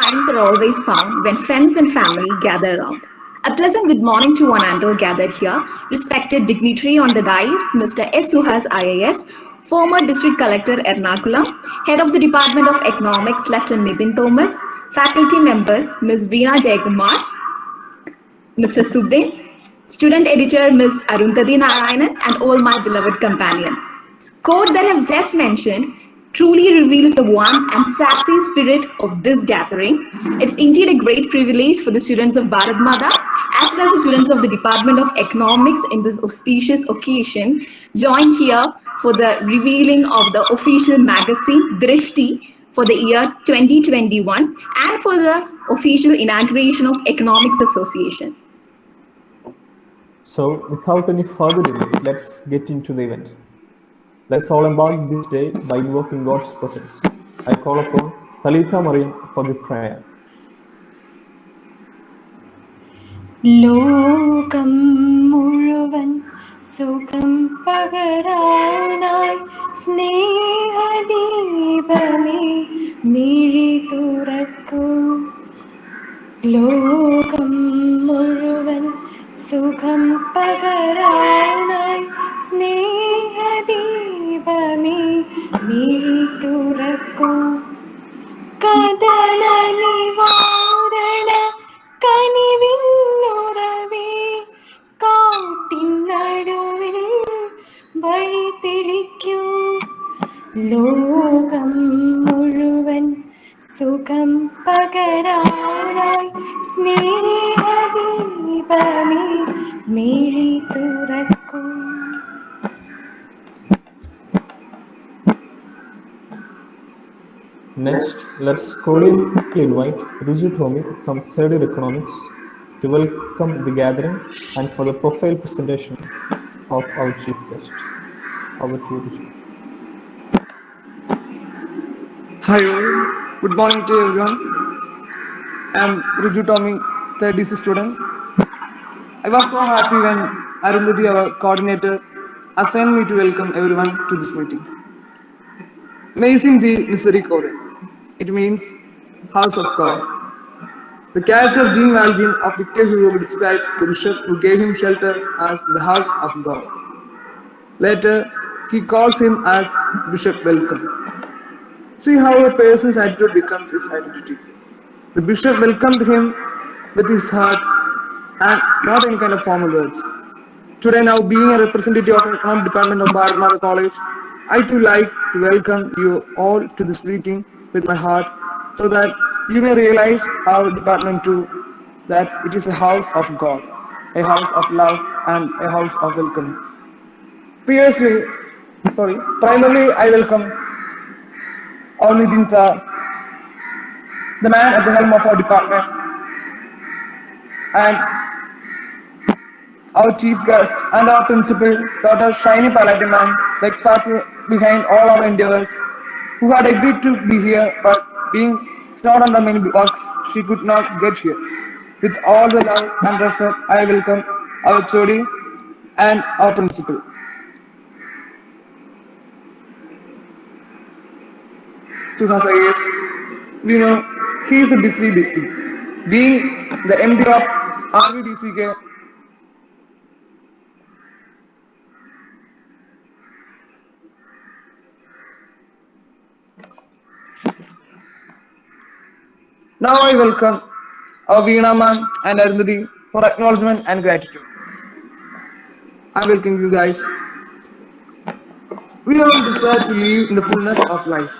times are always found when friends and family gather around. A pleasant good morning to one and all gathered here. Respected dignitary on the dais, Mr. S. Suhas IAS, former District Collector Ernakulam, Head of the Department of Economics, Lieutenant Nitin Thomas, faculty members, Ms. Veena Jayakumar, Mr. Subin, student editor Ms. Arundhati Narayanan, and all my beloved companions. Quote that I have just mentioned truly reveals the warmth and sassy spirit of this gathering. It's indeed a great privilege for the students of Bharat Mata as well as the students of the Department of Economics in this auspicious occasion join here for the revealing of the official magazine Drishti for the year 2021 and for the official inauguration of Economics Association. So, without any further delay, let's get into the event. Let's all embark this day by invoking God's presence. I call upon Talitha Mariam for the prayer. ലോകം മുഴുവൻ സുഖം പകരാനായി സ്നേഹദീപമേ മിഴി തുറക്കൂ. ലോകം മുഴുവൻ സുഖം പകരാനായി സ്നേഹദീപമേ മിഴി തുറക്കൂ. കദന നിവാരണ കനിവിന്നുറവേ കാട്ടിൻ നടുവിൽ വഴി തെളിക്കൂ. ലോകം മുഴുവൻ സുഖം പകരാനായി സ്നേഹദീപമേ മിഴി തുറക്കൂ. Next, let's cordially invite Riju Tommy from Third Year Economics to welcome the gathering and for the profile presentation of our chief guest. Over to you, Riju. Hi all, good morning to everyone. I am Riju Tommy, third DC student. I was so happy when Arundhati, our coordinator, assigned me to welcome everyone to this meeting. Amazing the Misericordia. It means house of God. The character of Jean Valjean of Victor Hugo describes the bishop who gave him shelter as the house of God. Later, he calls him as Bishop Welcome. See how a person's attitude becomes his identity. The bishop welcomed him with his heart and not any kind of formal words. Today, now being a representative of the Economic Department of Bharat Mata College, I too like to welcome you all to this meeting with my heart so that you may realize our department too, that it is a house of God, a house of love and a house of welcome. Primarily I welcome our Nitin sir, the man at the helm of our department, and our chief guest and our principal, Dr. Shiny Palatiman, the expert behind all our endeavors, who had agreed to be here, but being snowed under many works, she could not get here. With all the love and respect, I welcome our Chodi and our principal. Suhas IAS, we know he is a busy. Being the MD of RVDCK, now I welcome our Veena ma'am and Arundhati for acknowledgement and gratitude. I welcome you guys. We all deserve to live in the fullness of life.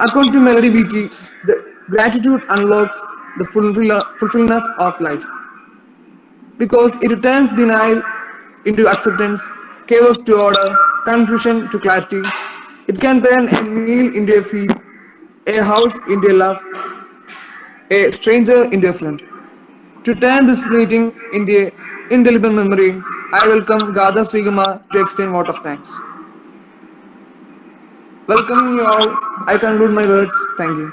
According to Melody Beatty, the gratitude unlocks the fulfillment of life because it turns denial into acceptance, chaos to order, confusion to clarity. It can turn a meal into a feast, a house into a love, a stranger into a friend. To turn this meeting into an indelible memory, I welcome Gada Srigama to extend vote of thanks. Welcoming you all, I conclude my words. Thank you.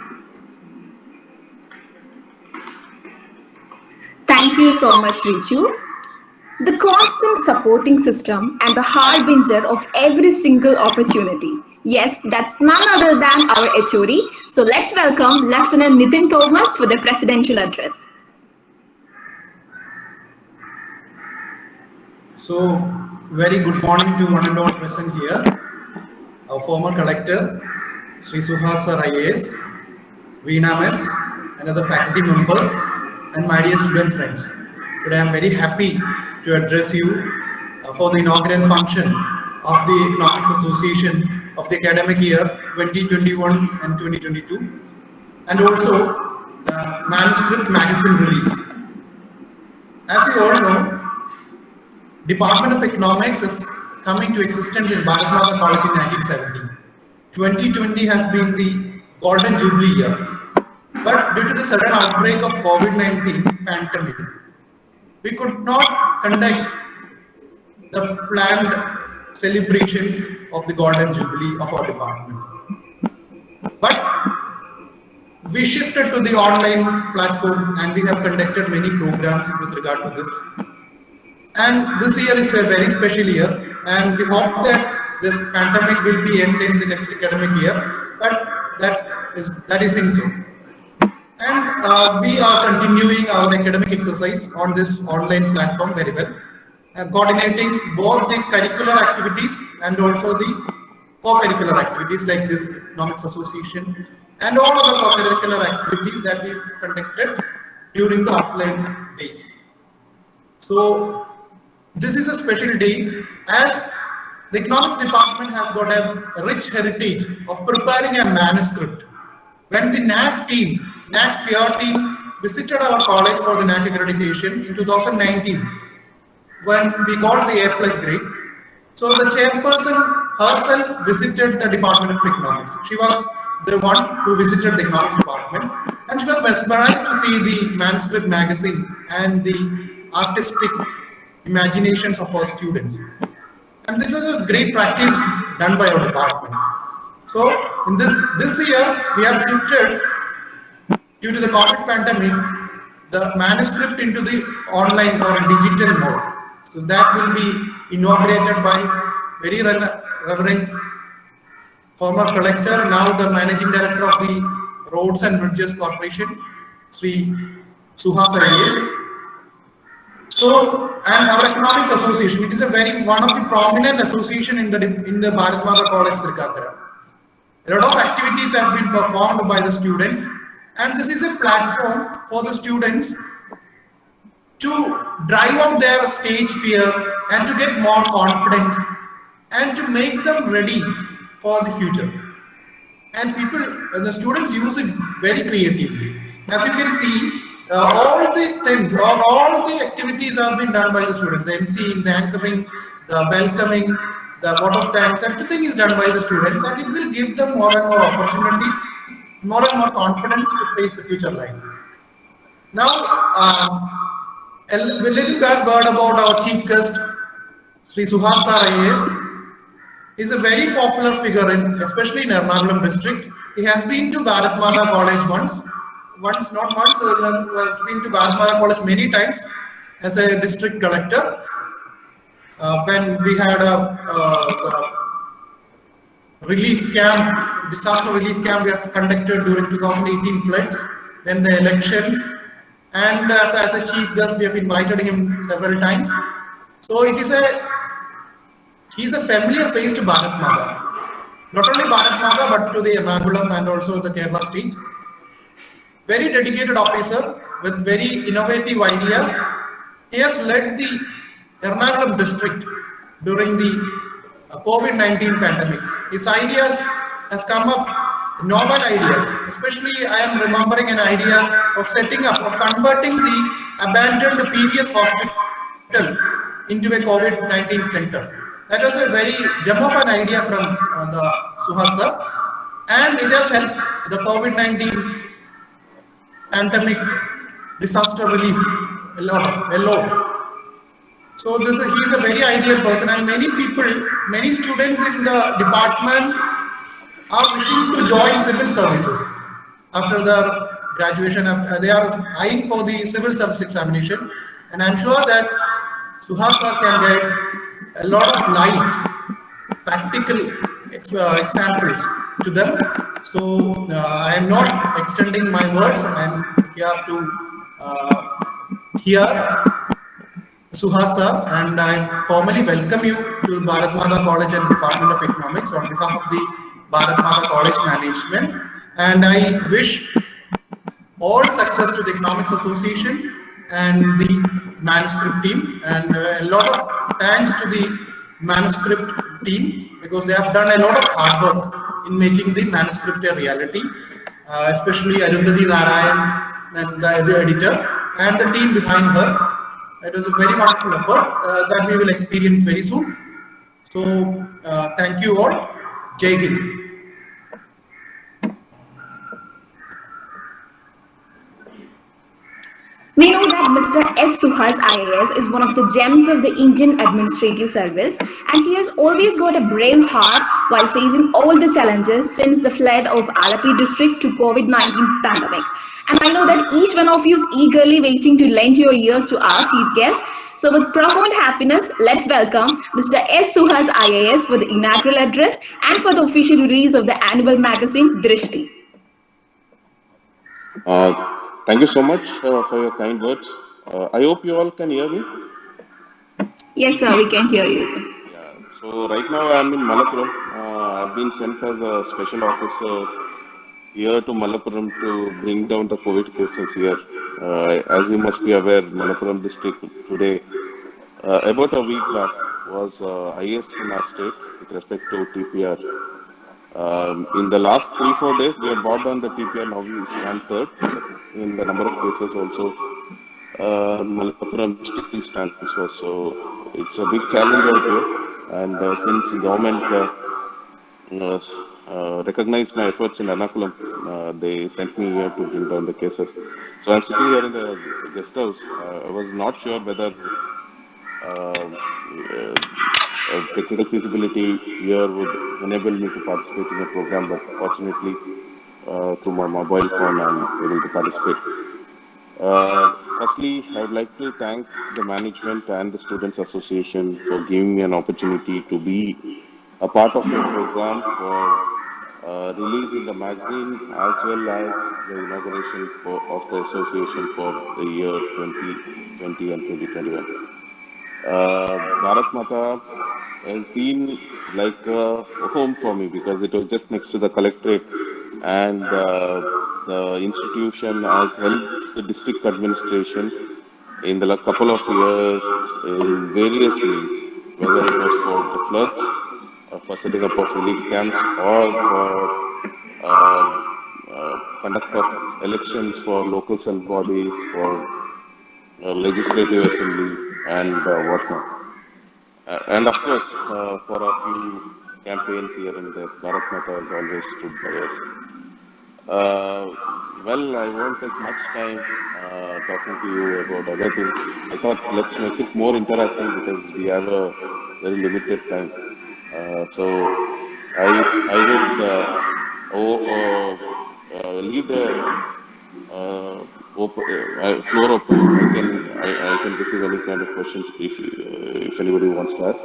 Thank you so much, Richu. The constant supporting system and the harbinger of every single opportunity Yes, that's none other than our HOD. So let's welcome Lieutenant Nitin Thomas for the presidential address. So, very good morning to one and all present here. Our former collector, Sri Suhas Sir IAS, Veena Mess, and other faculty members, and my dear student friends. Today I am very happy to address you for the inaugural function of the Economics Association of the academic year 2021 and 2022, and also the manuscript magazine release. As you all know, Department of Economics is coming to existence in Bharat Mata College in 1970. 2020 has been the golden jubilee year. But due to the sudden outbreak of COVID-19 pandemic, we could not conduct the planned celebrations of the golden jubilee of our department. But we shifted to the online platform and we have conducted many programs with regard to this. And this year is a very special year, and we hope that this pandemic will be end in the next academic year, but that isn't so. And we are continuing our academic exercise on this online platform very well, coordinating both the curricular activities and also the co-curricular activities like this Economics Association and all other co-curricular activities that we've conducted during the offline days. So this is a special day as the economics department has got a rich heritage of preparing a manuscript. When the NAC peer team visited our college for the NAC accreditation in 2019, when we got the A+ grade, so the chairperson herself visited the Department of Economics. She was the one who visited the economics department, and she was mesmerized to see the manuscript magazine and the artistic imaginations of our students. And this was a great practice done by our department. So in this year, we have shifted due to the COVID pandemic, the manuscript into the online or digital mode. So that will be inaugurated by very reverend former collector, now the managing director of the Roads and Bridges Corporation, Sri Suhas IAS. So, and our economics association, it is one of the prominent association in the Bharat Mata College Trikakara. A lot of activities have been performed by the students, and this is a platform for the students to drive out their stage fear and to get more confidence and to make them ready for the future. And the students use it very creatively. As you can see, all the things, all the activities are being done by the students. The emceeing, the anchoring, the welcoming, the vote of thanks, everything is done by the students, and it will give them more and more opportunities, more and more confidence to face the future life. Now, a little word about our chief guest, Sri Suhas Sir IAS. He is a very popular figure, especially in Ernakulam district. He has been to Bharat Mata College has been to Bharat Mata College many times as a district collector. When we had a relief camp, disaster relief camp we have conducted during 2018 floods, then the elections, and as a chief guest we have invited him several times. So he's a familiar face to Bharat Mata. Not only Bharat Mata but to the Ernakulam and also the Kerala state. Very dedicated officer with very innovative ideas. He has led the Ernakulam district during the COVID-19 pandemic. His ideas has come up, novel ideas. Especially I am remembering an idea of converting the abandoned PVS hospital into a COVID-19 center. That was a very gem of an idea from the Suhas sir, and it has helped the COVID-19 pandemic disaster relief a lot. So he's a very ideal person, and many students in the department are wishing to join civil services after their graduation. They are eyeing for the civil service examination, and I'm sure that Suhas sir can get a lot of light, practical examples to them. So I am not extending my words. I am here to hear Suhas sir, and I formally welcome you to Bharat Mata College and Department of Economics on behalf of the Bharat Mata College management. And I wish all success to the Economics Association and the manuscript team, and a lot of thanks to the manuscript team because they have done a lot of hard work in making the manuscript a reality, especially Arundhati Narayan and the editor and the team behind her. It was a very wonderful effort that we will experience very soon. So thank you all. Jai Hind. We know that Mr. S. Suhas IAS is one of the gems of the Indian administrative service, and he has always got a brave heart while facing all the challenges since the flood of Alapi district to COVID-19 pandemic. And I know that each one of you is eagerly waiting to lend your ears to our chief guest. So with profound happiness, let's welcome Mr. S. Suhas IAS for the inaugural address and for the official release of the annual magazine Drishti. Thank you so much for your kind words. I hope you all can hear me. Yes, sir, we can hear you. Yeah. So right now I'm in Malappuram. I've been sent as a special officer here to Malappuram to bring down the COVID cases here. As you must be aware, Malappuram district today, about a week back, was highest in our state with respect to TPR. In the last 3-4 days, we have brought down the TPR. Now we stand third in the number of cases also. Malappuram still stands first. So it's a big challenge out here. And since the government recognized my efforts in Ernakulam, they sent me here to bring down the cases. So I'm sitting here in the guest house. I was not sure whether technical feasibility here would enable me to participate in a program, but fortunately, through my mobile phone, I'm able to participate. Firstly, I would like to thank the management and the Students Association for giving me an opportunity to be a part of your program for release in the magazine as well as the inauguration of the association for the year 2020 and 2021. Bharat Mata has been like a home for me because it was just next to the collectorate, and the institution has helped the district administration in the couple of years in various means, whether it was for the floods, for setting up of relief camps, or for conduct of elections for local self bodies, for legislative assembly, and whatnot. And of course, for a few campaigns here and there, Bharat Mata has always stood by us. Well, I won't take much time talking to you about other things. I thought let's make it more interactive because we have a very limited time. So I would leave the floor open. I can receive any kind of questions if anybody wants to ask.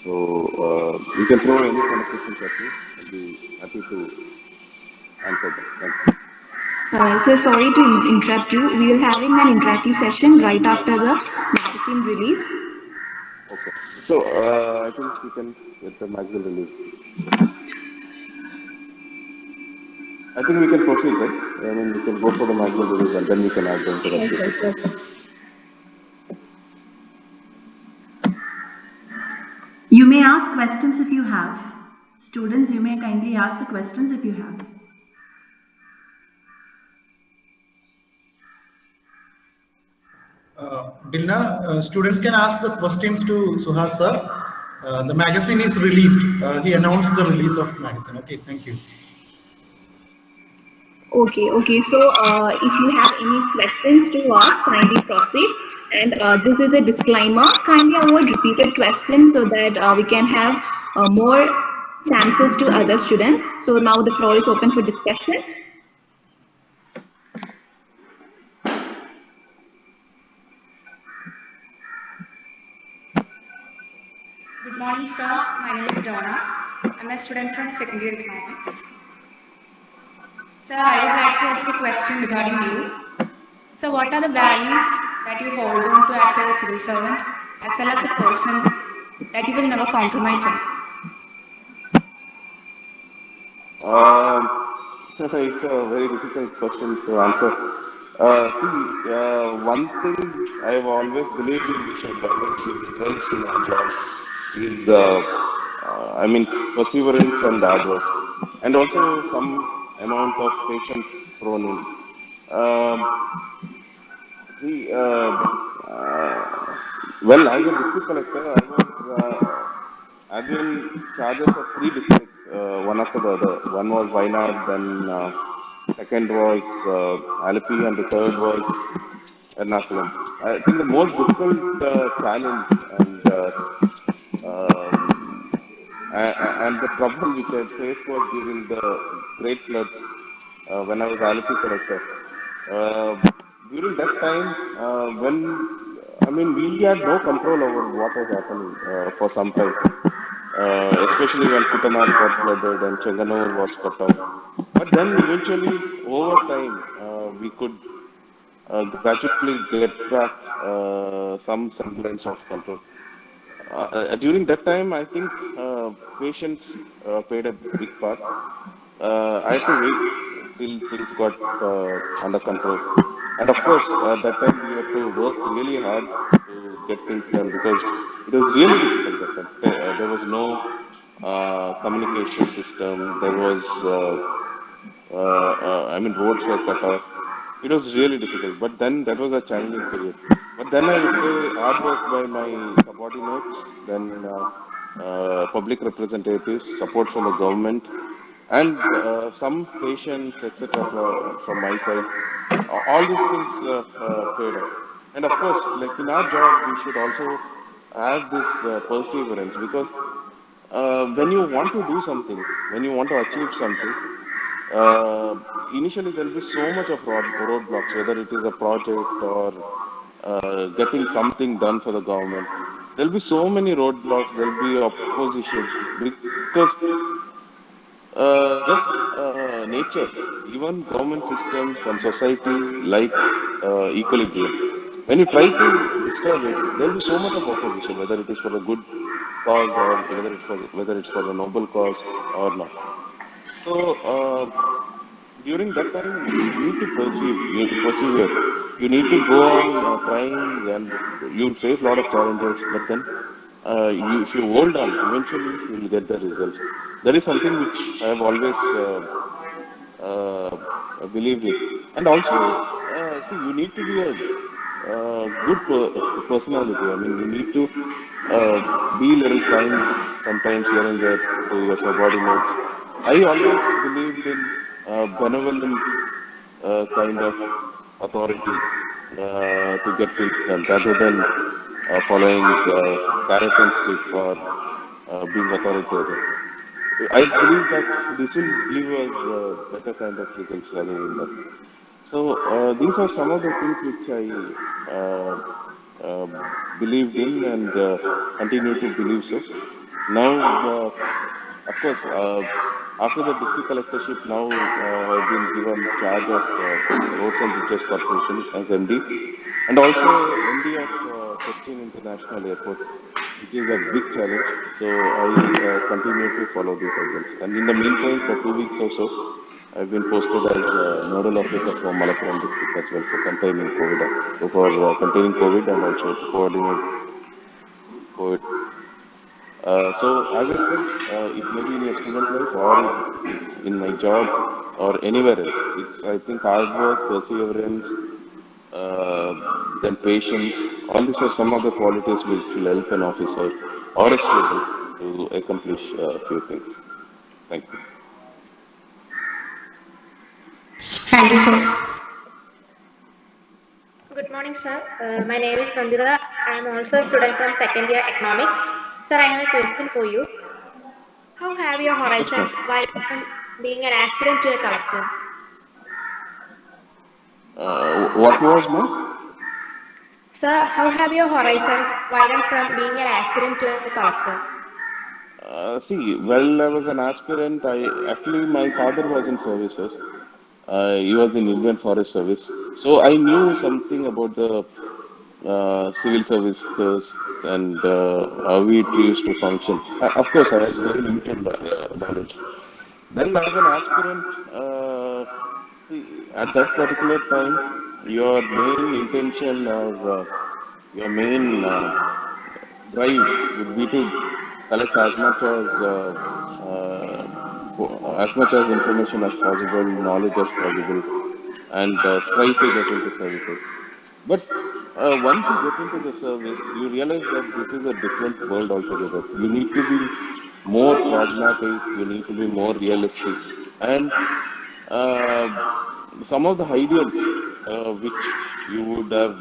So you can throw any kind of questions at me. I'll be happy to answer them. Thank you. So sorry to interrupt you. We are having an interactive session right after the magazine release. Okay. So I think we can get the magazine release. I think we can proceed, right? I mean, we can go for the magazine release and then we can add the interactive. Yes. You may ask questions if you have. Students, you may kindly ask the questions if you have. Dilna, students can ask the questions to Suhas sir. The magazine is released. He announced the release of magazine. Okay, thank you. Okay. So if you have any questions to ask, kindly proceed. And this is a disclaimer. Kindly avoid repeated questions so that we can have more chances to other students. So now the floor is open for discussion. Good morning, sir. My name is Donna. I'm a student from second year economics. Sir, I would like to ask a question regarding you. So, what are the values that you hold on to as a civil servant, as well as a person that you will never compromise on? Um, it's a very difficult question to answer. One thing I've always believed in which I balance with results in our job is, perseverance and hard work, and also some amount of patience thrown in. Um, see, uh, as a district collector, I've been charges of three districts, one after the other. One was Wayanad, then second was Alleppey, and the third was Ernakulam. I think the most difficult challenge um, and the trouble which I faced was during the great floods when I was Alleppey collector. Uh, During that time, we had no control over what was happening for some time, especially when Kuttanar got flooded and Chenganur was cut off. But then eventually, over time, we could gradually get back some semblance of control. During that time, I think patience played a big part. I had to wait till things got under control. And of course, at that time, we had to work really hard to get things done because it was really difficult that time. There was no communication system. Roads were cut off. It was really difficult. But then that was a challenging period. But then I would say hard work by my subordinates, then public representatives, support from the government, and some patience, etc., from my side. All these things paid off. And of course, like in our job, we should also have this perseverance because when you want to do something, when you want to achieve something, uh, initially there will be so much of roadblocks, whether it is a project or getting something done for the government. There'll be so many roadblocks. There'll be opposition because just nature, even government systems and society likes equilibrium. When you try to disturb it, there'll be so much of opposition, whether it is for a good cause or whether it's for a noble cause or not. So during that time, you need to persevere. You need to go on trying, and you'll face a lot of challenges. But then, if you hold on, eventually you will get the result. That is something which I have always uh, believed in. And also, you need to be a good personality. I mean, you need to uh, be a little kind sometimes here and there to your subordinates. I always believed in benevolent kind of authority to get things done rather than following carrot and stick or being authoritarian. I believe that this will give us better kind of results rather than that. So these are some of the things which I uh, believed in and continue to believe so. Now, of course, after the district collectorship, now I've been given charge of Roads and Bridges Corporation as MD, and also MD of Cochin International Airport, which is a big challenge. So I continue to follow these agents. And in the meantime, for 2 weeks or so, I've been posted as nodal officer from Malappuram district as well for containing COVID, and also to coordinate COVID. So as I said, it may be in your student life or it's in my job or anywhere else. It's, I think, hard work, perseverance, uh, then patience. All these are some of the qualities which will help an officer or a student to accomplish a few things. Thank you. Thank you, sir. Good morning, sir. My name is Nandita. I am also a student from second year economics. Sir, I have a question for you. How have your Yes, ma'am. horizons widened being an aspirant to a collector? What was, ma'am? Sir, how have your horizons widened from being an aspirant to a collector? See, well, I was an aspirant. My father was in services. He was in Indian Forest Service, so I knew something about the civil services and how it used to function. Of course, I had very limited knowledge. Then, as an aspirant, see, at that particular time, your main intention or your main drive would be to collect as much as information as possible, knowledge as possible, and strive to get into services. But once you get into the service, you realize that this is a different world altogether. You need to be more pragmatic. You need to be more realistic, and uh, some of the ideals which you would have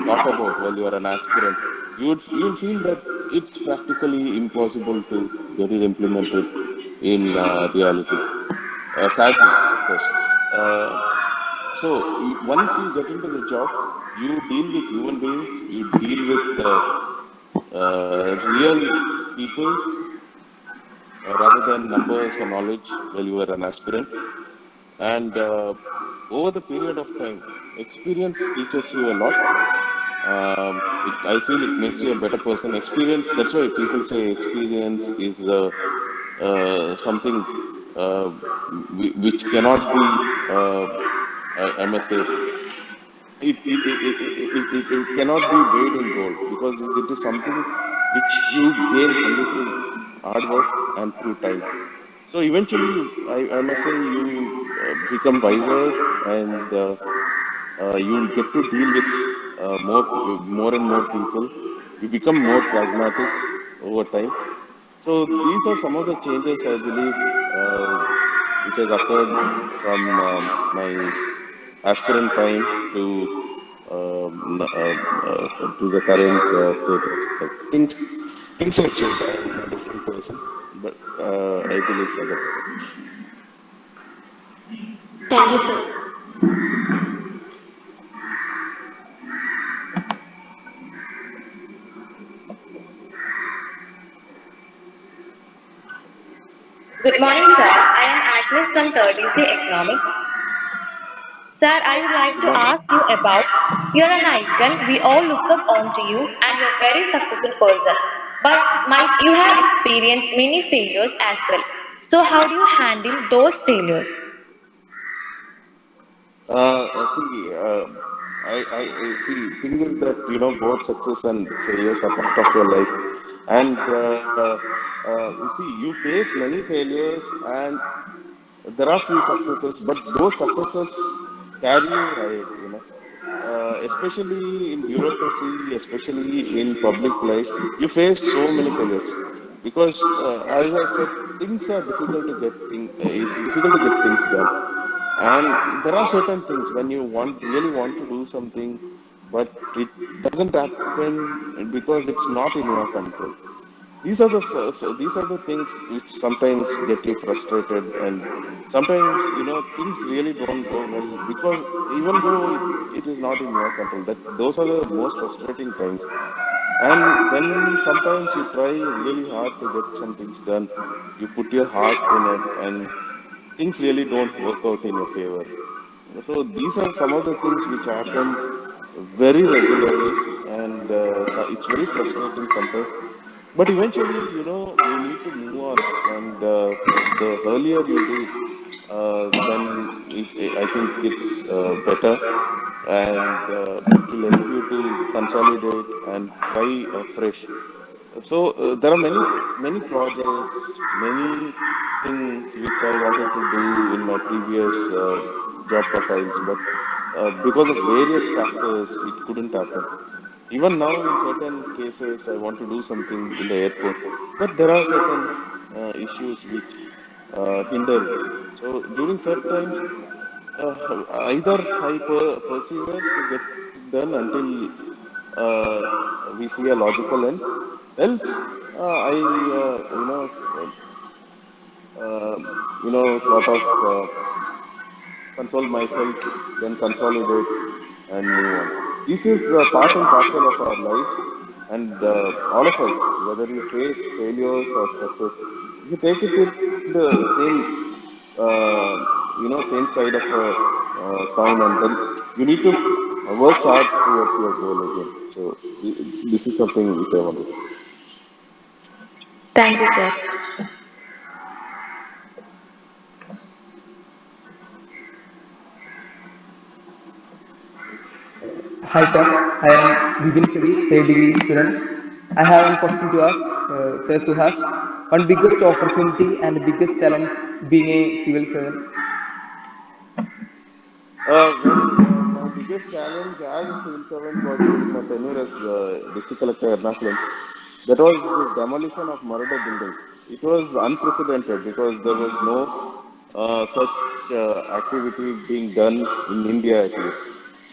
thought about while you are an aspirant, you'll feel that it's practically impossible to get it implemented in reality. Sadly, of course. Uh, Once you get into the job, you deal with human beings, you deal with real people rather than numbers or knowledge while you are an aspirant. And over the period of time, experience teaches you a lot. I feel it makes you a better person. Experience, that's why people say experience is something which cannot be, I must say, it cannot be weighed in gold because it is something which you gain only through hard work and through time. So eventually, I must say, you become wiser and you'll get to deal with more and more people. You become more pragmatic over time. So these are some of the changes I believe which has occurred from my aspirant time to the current status. Like things have changed. I am a different person, but I believe for the better. Thank you, sir. Good morning, sir. I am Agnes from 3rd EC Economics. Sir, I would like Good to morning. ask you about you're an icon. We all look up onto you, and you're a very successful person. But might you have experienced many failures as well. So how do you handle those failures? See, I see. Thing is that both success and failures are part of your life, and you see, you face many failures, and there are few successes, but those successes carry you ahead. Especially in bureaucracy, especially in public life, you face so many failures because, as I said, things are difficult to get thing. It's difficult to get things done, and there are certain things when you really want to do something, but it doesn't happen because it's not in your control. These are the things which sometimes get you frustrated, and sometimes things really don't go well because even though it is not in your control, that those are the most frustrating times. And then sometimes you try really hard to get some things done, you put your heart in it, and things really don't work out in your favor. So these are some of the things which happen very regularly, and so it's very frustrating sometimes. But eventually, you need to move on, and the earlier you do, then I think it's better, and it will help you to consolidate and try fresh. So there are many projects, many things which I wanted to do in my previous job profiles, but because of various factors, it couldn't happen. Even now, in certain cases, I want to do something in the airport, but there are certain issues which hinder me. So during such times, either I persevere to get it done until uh, we see a logical end, else I sort of console myself, then consolidate and move on. This is part and parcel of our life, And all of us, whether you face failures or success, if you take it with the same, same side of a coin, and then you need to work hard towards your goal again. So this is something which I wanted to. Thank you, sir. Hi sir, I am Vijay Chedi, third degree student. I have one question to ask Sir Suhas. One biggest opportunity and biggest challenge being a civil servant. My biggest challenge as a civil servant was during my tenure as district collector Ernakulam. That was this demolition of Maruda buildings. It was unprecedented because there was no such activity being done in India at least.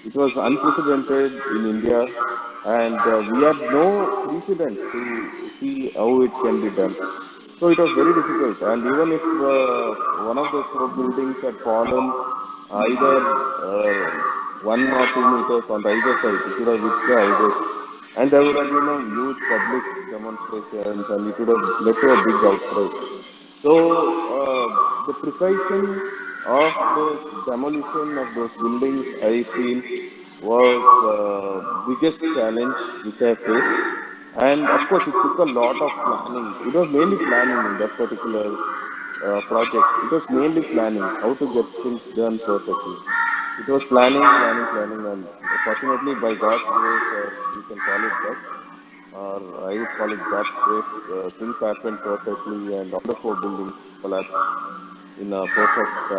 It was unprecedented in India, and we had no precedent to see how it can be done. So it was very difficult. And even if one of those four buildings had fallen either 1 or 2 meters on the either side, it would have hit the houses. And there would have been a huge public demonstrations, and it would have led to a big outcry. So the precision of those demolition of those buildings, I feel, was biggest challenge which I faced. And of course, it took a lot of planning. It was mainly planning in that particular project. It was mainly planning how to get things done perfectly. It was planning, planning, planning, and fortunately, by God's grace, or you can call it luck, or I would call it God's grace, things happened perfectly, and all the four buildings collapsed in a perfect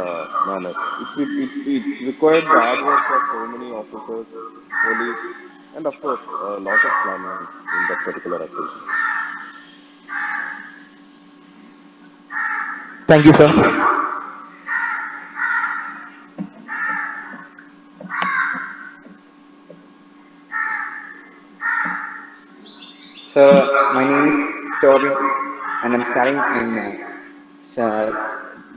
manner. It required the hard work of so many officers, police, and of course, a lot of planning in that particular activity. Thank you, sir. So my name is Tobin, and I'm studying in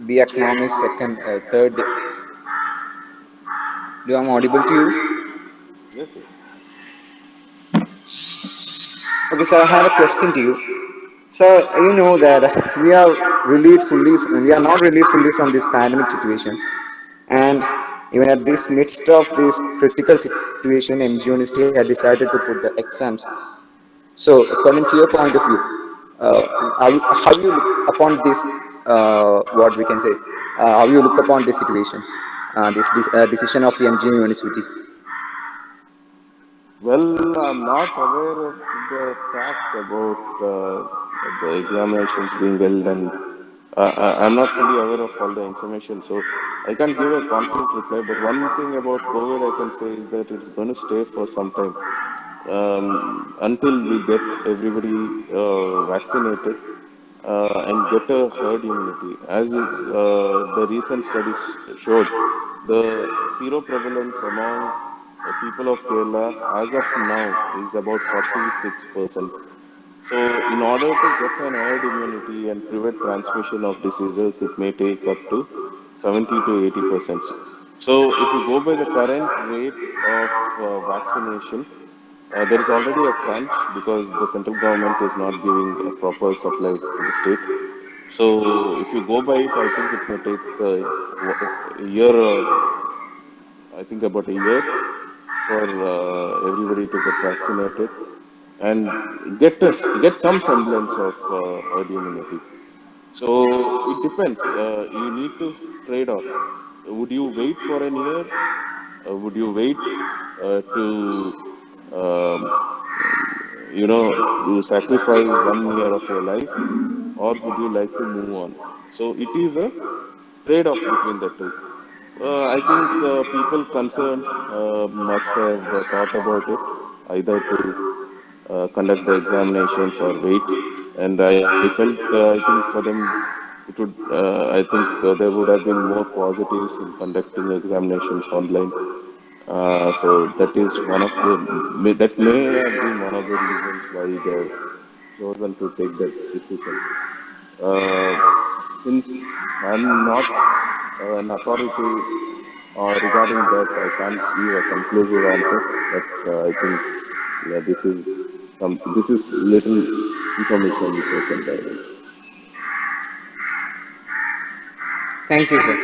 B Economics second, third. Do I'm audible to you? Yes, yes. Okay, so I have a question to you. So you know that we are relieved fully. We are not relieved fully from this pandemic situation, and even at this midst of this critical situation, MG University had decided to put the exams. So, according to your point of view, how you look upon this, what we can say, how you look upon this situation, this decision of the MG University? Well, I'm not aware of the facts about the examinations being held, and I'm not fully aware of all the information, so I can't give a confident reply. But one thing about COVID I can say is that it's going to stay for some time until we get everybody vaccinated and get a herd immunity. As is, the recent studies showed, the zero prevalence among people of Kerala as of now is about 46%. So, in order to get an herd immunity and prevent transmission of diseases, it may take up to 70 to 80%. So, if you go by the current rate of vaccination, there is already a crunch because the central government is not giving a proper supply to the state. So, if you go by it, I think it may take a year, I think about a year for everybody to get vaccinated and get some semblance of herd immunity. So it depends. You need to trade off. Would you wait for an year? Would you wait to um, you sacrifice 1 year of your life, or would you like to move on? So it is a trade-off between the two. I think people concerned must have thought about it, either to conduct the examinations or wait. And I felt, I think for them, it would, I think there would have been more positives in conducting examinations online. So that is one of the, that may have been one of the reasons why they have chosen to take that decision. Uh, since I'm not an authority regarding that, I can't give a conclusive answer, but I think, yeah, this is This is little information which I can provide. Thank you, sir.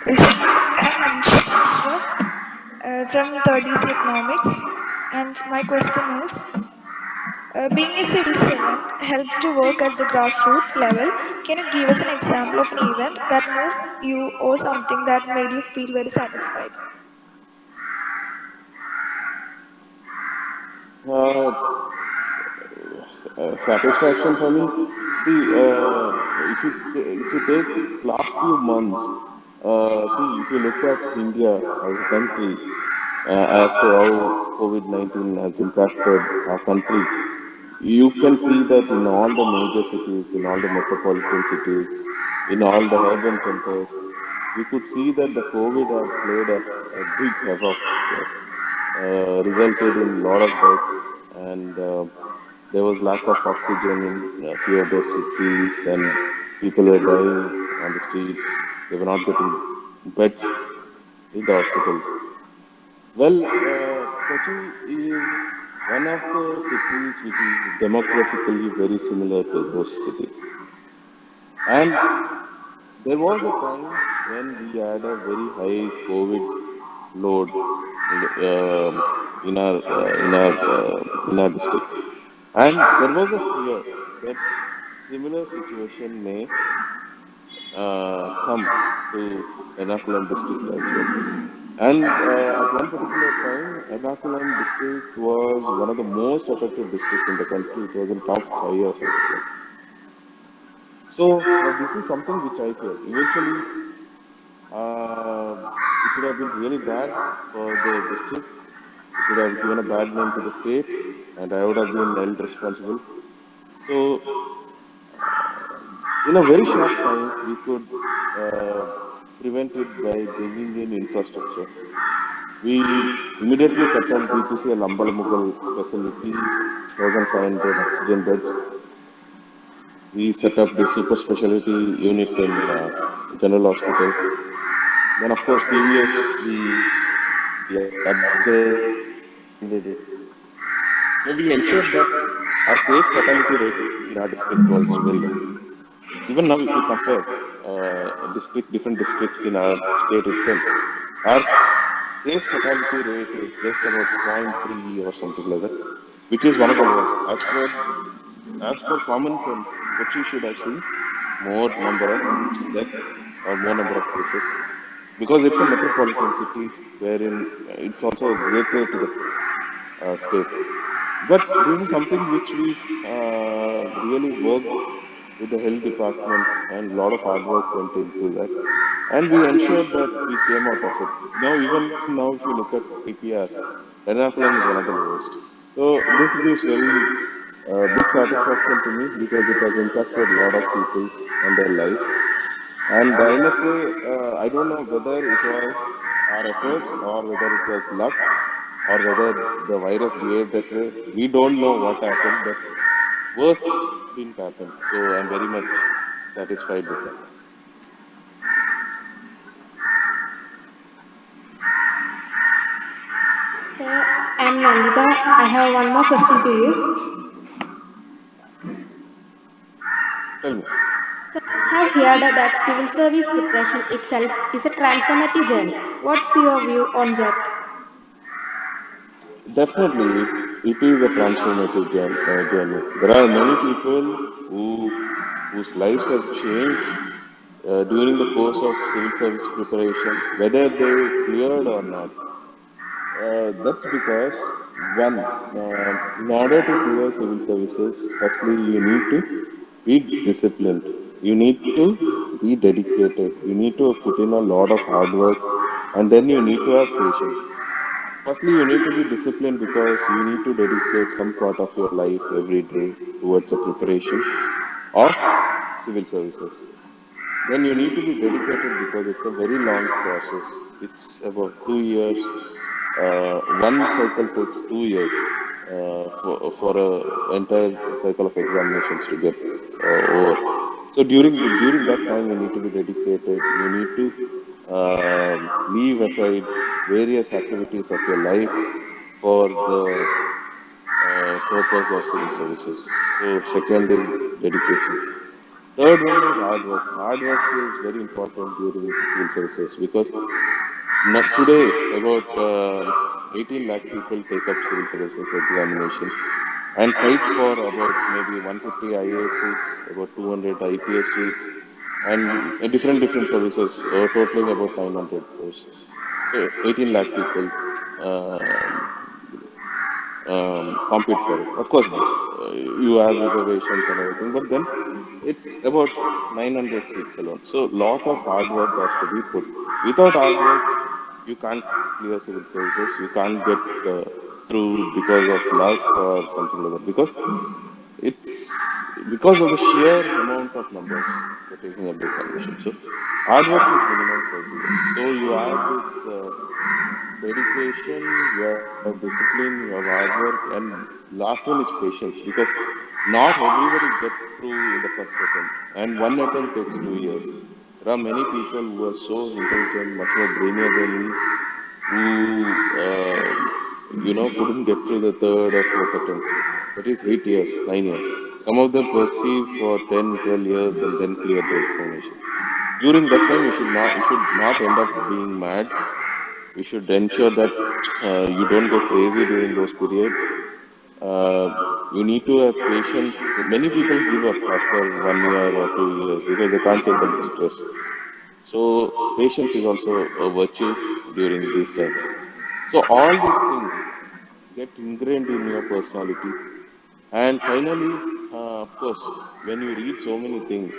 Yes, I'm Manisha Ashraf from third EC Economics, and my question is: being a civil servant helps to work at the grassroots level. Can you give us an example of an event that moved you or something that made you feel very satisfied? Uh, Satisfaction for me. See, if you take last few months, see if you look at India as a country, as to how COVID-19 has impacted our country, you can see that in all the major cities, in all the metropolitan cities, in all the urban centers, we could see that the COVID had played a big havoc there, resulted in a lot of deaths, and there was lack of oxygen in a few of those cities, and people were dying on the streets. They were not getting beds in the hospitals. Well, Kochi is one of the cities which is demographically very similar to those cities. And there was a time when we had a very high COVID load in our district, and there was a fear that similar situation may come to Ernakulam district as well. And at one particular time, Ernakulam district was one of the most affected districts in the country. It was in top five or something like that. So this is something which I fear. Eventually, uh, it would have been really bad for the district. It would have given a bad name to the state, and I would have been held responsible. So in a very short time, we could uh, prevent it by bringing in infrastructure. We immediately set up BPCL Ambalamugal facility, 1,500 oxygen beds. We set up the super specialty unit in General Hospital. Then, of course, PVS, we upgraded it. So we ensured that our case fatality rate in our district was very low. Even now, if you compare different districts in our state itself, our case fatality rate is just about 0.3 or something like that, which is one of the lowest. As per common sense, Kochi should have seen more number of deaths or more number of cases because it's a metropolitan city wherein it's also a gateway to the state. But this is something which we really worked with the health department, and a lot of hard work went into that. And we ensured that we came out of it. Now, even now, if you look at PPR, Ernakulam is one of the lowest. So this gives very big satisfaction to me because it has impacted a lot of people and their lives. And I must say, I don't know whether it was our efforts or whether it was luck or whether the virus behaved that way. We don't know what happened, but worse didn't happen. So I'm very much satisfied with that. Sir, I'm Nandita. I have one more question to you. Tell me. So I have heard that civil service preparation itself is a transformative journey. What's your view on that? Definitely, it is a transformative journey. There are many people whose lives have changed during the course of civil service preparation, whether they cleared or not. That's because one, in order to clear civil services, firstly you need to be disciplined. You need to be dedicated. You need to put in a lot of hard work, and then you need to have patience. Firstly, you need to be disciplined because you need to dedicate some part of your life every day towards the preparation of civil services. Then you need to be dedicated because it's a very long process. It's about 2 years. One cycle takes 2 years for a entire cycle of examinations to get over. So during that time, you need to be dedicated. You need to leave aside various activities of your life for the purpose of civil services. So second is dedication. Third one is hard work. Hard work is very important during civil services because not today about 18 lakh people take up civil services examination and fight for about maybe 150 IAS seats, about 200 IPS seats, and different services, totaling about 900 posts. So 18 lakh people compete for it. Of course, you have reservations and everything, but then it's about 900 seats alone. So lot of hard work has to be put. Without hard work, you can't clear civil services. You can't get through because of luck or something like that. Because it's because of the sheer amount of numbers for taking up the examination. So hard work is minimum criteria. So you have this dedication, you have discipline, you have hard work, and last one is patience because not everybody gets through in the first attempt, and one attempt takes 2 years. There are many people who are so intelligent, much more brainier than me, who couldn't get through the third or fourth attempt. That is 8 years, 9 years. Some of them perceive for 10, 12 years and then clear the examination. During that time, you should not end up being mad. You should ensure that you don't go crazy during those periods. You need to have patience. Many people give up after 1 year or 2 years because they can't take up the stress. So patience is also a virtue during these times. So all these things get ingrained in your personality. And finally, of course, when you read so many things,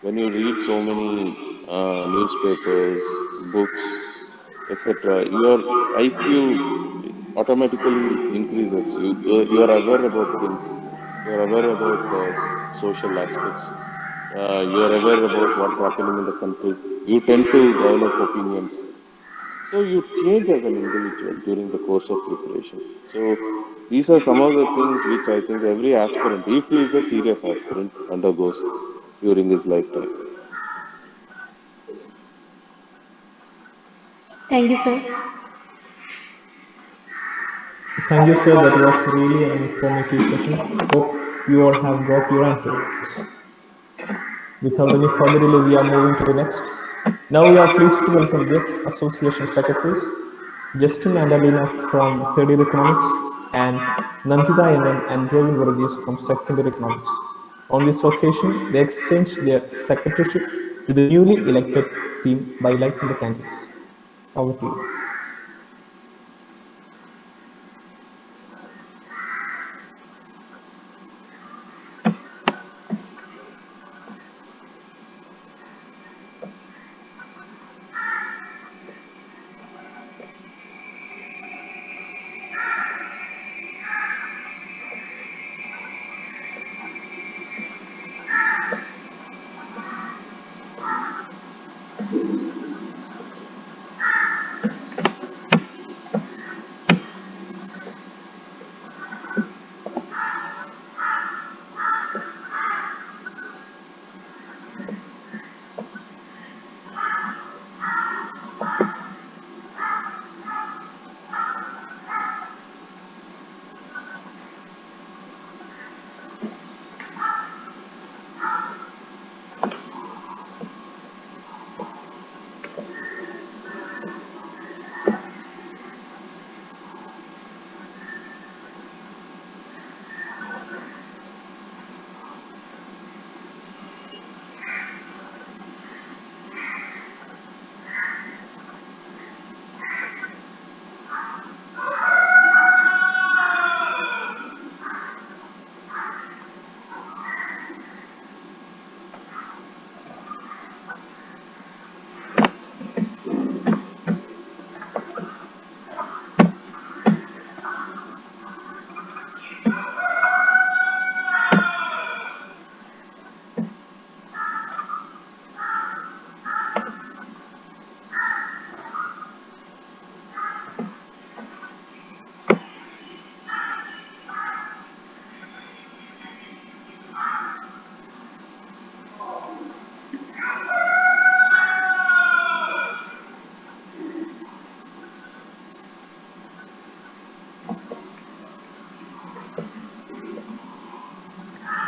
when you read so many newspapers, books, etc., your IQ automatically increases. You are aware about things. You are aware about social aspects. You are aware about what is happening in the country. You tend to develop opinions. So you change as an individual during the course of preparation. So these are some of the things which I think every aspirant, if he is a serious aspirant, undergoes during his lifetime. Thank you, sir. Thank you, sir. That was really an informative session. Hope you all have got your answers. Without any further delay, we are moving to the next. Now we are pleased to welcome the ex-association secretaries, Justin and Alina from third year economics, and Nandita NN and Robin Varghese from second year economics. On this occasion, they exchanged their secretaryship to the newly elected team by lighting the candles. Over to you.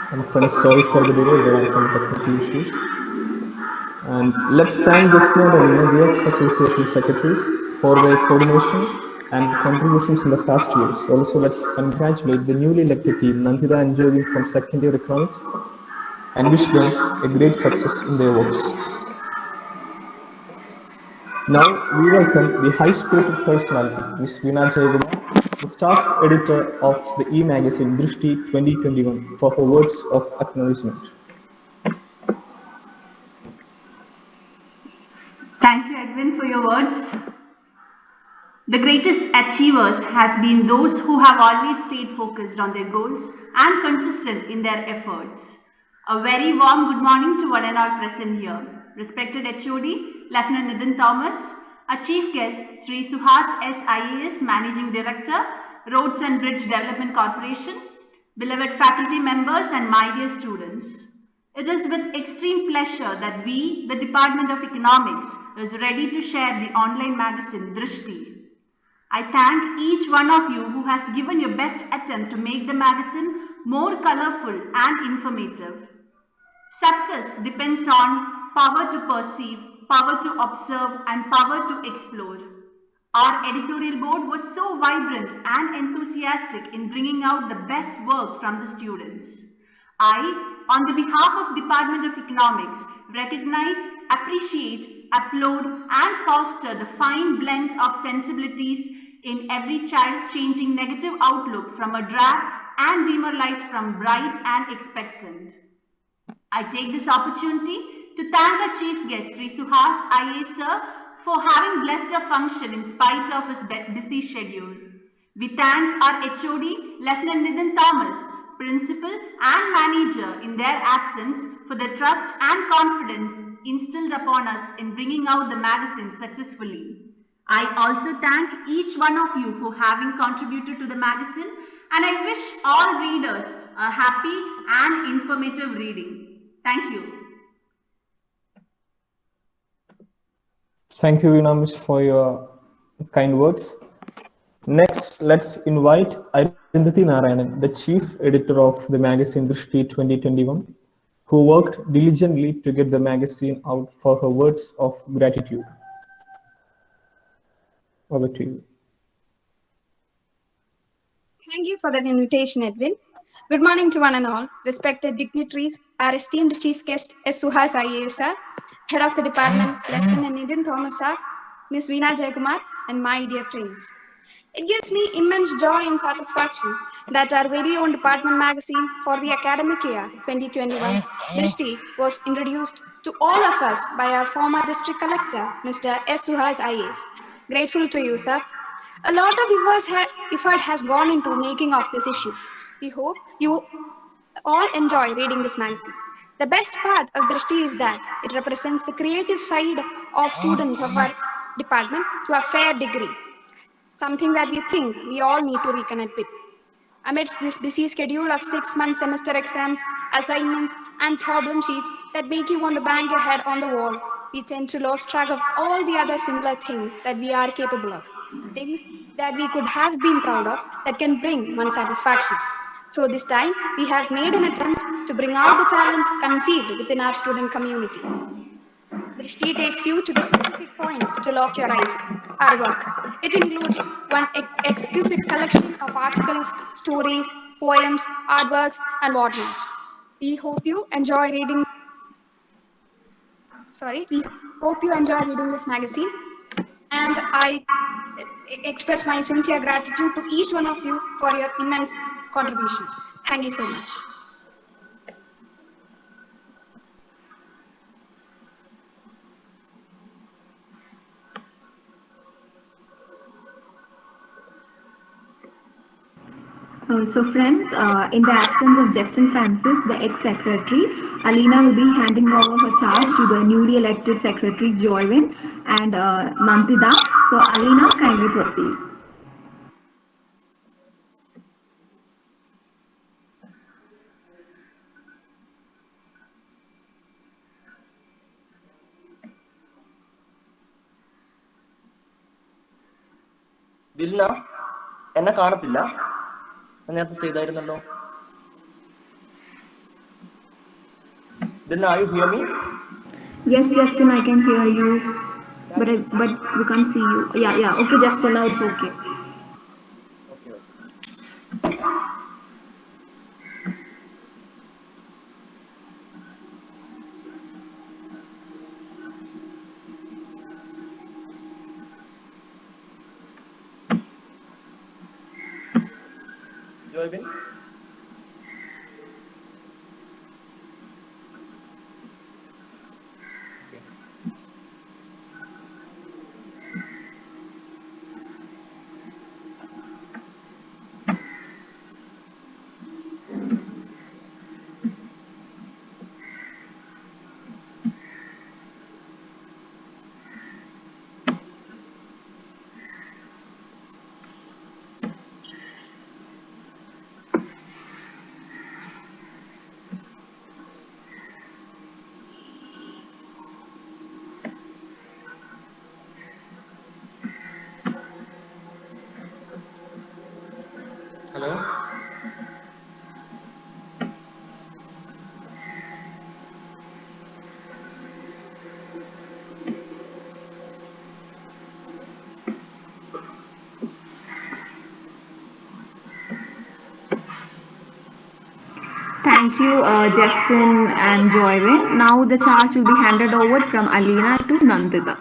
And friends, sorry for the delay, there are some technical issues. And let's thank Jasmine and Nina, the ex-association secretaries, for their coordination and contributions in the past years. Also, let's congratulate the newly elected team, Nandita and Jovin from second year economics, and wish them a great success in their works. Now we welcome the high-spirited personality, Ms. Veena Jayakumar, the staff editor of the e-magazine Drishti 2021, for her words of acknowledgement. Thank you, Edwin, for your words. The greatest achievers has been those who have always stayed focused on their goals and consistent in their efforts. A very warm good morning to one and all present here. Respected HOD, Lieutenant Nitin Thomas, our chief guest, Sri Suhas S. IAS, Managing Director, Roads and Bridge Development Corporation, beloved faculty members and my dear students. It is with extreme pleasure that we, the Department of Economics, is ready to share the online magazine Drishti. I thank each one of you who has given your best attempt to make the magazine more colorful and informative. Success depends on power to perceive, power to observe, and power to explore. Our editorial board was so vibrant and enthusiastic in bringing out the best work from the students. I, on the behalf of Department of Economics, recognize, appreciate, applaud, and foster the fine blend of sensibilities in every child, changing negative outlook from a drab and demoralized from bright and expectant. I take this opportunity to thank our chief guest, Sri Suhas IAS sir, for having blessed a function in spite of his busy schedule. We thank our HOD, Lieutenant Nitin Thomas, Principal and Manager in their absence for the trust and confidence instilled upon us in bringing out the magazine successfully. I also thank each one of you for having contributed to the magazine, and I wish all readers a happy and informative reading. Thank you. Thank you, Veena Miss, for your kind words. Next, let's invite Arundhati Narayanan, the chief editor of the magazine Drishti 2021, who worked diligently to get the magazine out, for her words of gratitude. Over to you. Thank you for that invitation, Edwin. Good morning to one and all. Respected dignitaries, our esteemed chief guest, S. Suhas IAS sir, head of the department, Lieutenant Nitin Thomas sir, Ms. Veena Jayakumar, and my dear friends. It gives me immense joy and satisfaction that our very own department magazine for the academic year 2021, Drishti, was introduced to all of us by our former district collector, Mr. S. Suhas IAS. Grateful to you, sir. A lot of effort has gone into making of this issue. We hope you all enjoy reading this magazine. The best part of Drishti is that it represents the creative side of students of our department to a fair degree, something that we think we all need to reconnect with. Amidst this busy schedule of 6-month semester exams, assignments, and problem sheets that make you want to bang your head on the wall, we tend to lose track of all the other similar things that we are capable of, things that we could have been proud of that can bring one satisfaction. So this time, we have made an attempt to bring out the talents conceived within our student community. Drishti takes you to the specific point to lock your eyes, our work. It includes one exquisite collection of articles, stories, poems, artworks, and whatnot. We hope you enjoy reading this magazine, and I express my sincere gratitude to each one of you for your immense contribution. Thank you so much. So friends, in the absence of Justin Francis, the ex-secretary, Alina will be handing over her charge to the newly elected secretary, Joyvin and Nandita. So Alina, kindly proceed. Dilna എന്നെ കാണത്തില്ല, നേരത്തെ ചെയ്തായിരുന്നല്ലോ. Then are you hear me? Yes, Justin, I can hear you, but we can't see you. Yeah. Okay, Justin, now it's okay. Okay. Joyvin? Okay. Hello? Thank you, Justin and Joyvin. Now the charge will be handed over from Alina to Nandita.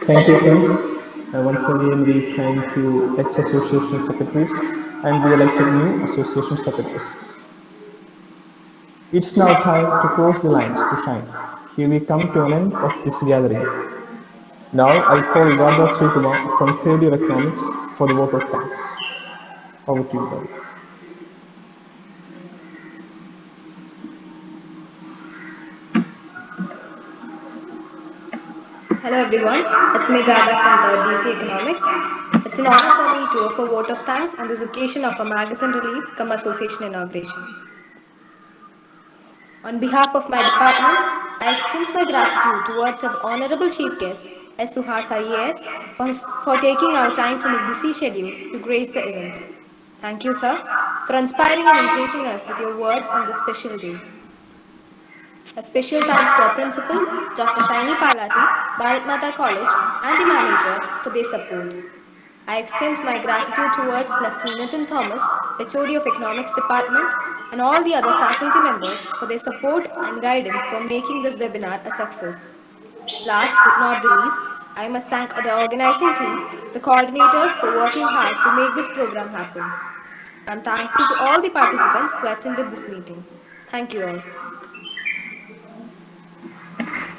Thank you, friends. Once again, we thank you, ex-association secretaries and the elected new association secretaries. It's now time to cross the lines to shine. Here we come to an end of this gathering. Now I call Radha Srikumar from third year economics for the vote of thanks. Over to you, Radha. Hello everyone, it's me Radha from the DC Economics. It's an honor for me to offer vote of thanks on this occasion of a magazine release come association inauguration. On behalf of my department, I extend my gratitude towards our Honorable Chief Guest, S. Suhas IAS, for taking our time from his busy schedule to grace the event. Thank you, sir, for inspiring and encouraging us with your words on this special day. A special thanks to our principal, Dr. Shaini Palati, Bharat Mata College, and the manager for their support. I extend my gratitude towards Lieutenant Nitin Thomas, HOD of Economics Department, and all the other faculty members for their support and guidance for making this webinar a success. Last but not the least, I must thank the organizing team, the coordinators for working hard to make this program happen. I'm thankful to all the participants who attended this meeting. Thank you all.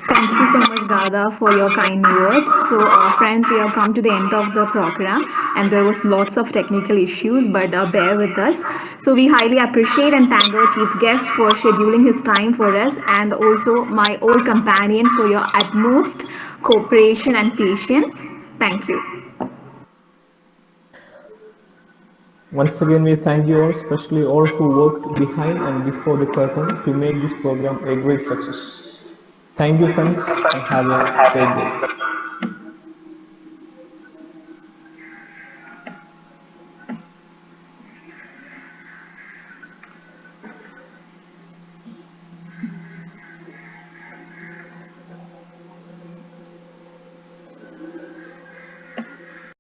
Thank you so much, Gada, for your kind words. So, friends, we have come to the end of the program, and there was lots of technical issues, but bear with us. So, we highly appreciate and thank our chief guest for scheduling his time for us, and also my old companions for your utmost cooperation and patience. Thank you. Once again, we thank you all, especially all who worked behind and before the curtain to make this program a great success. Thank you, friends, and have a great day.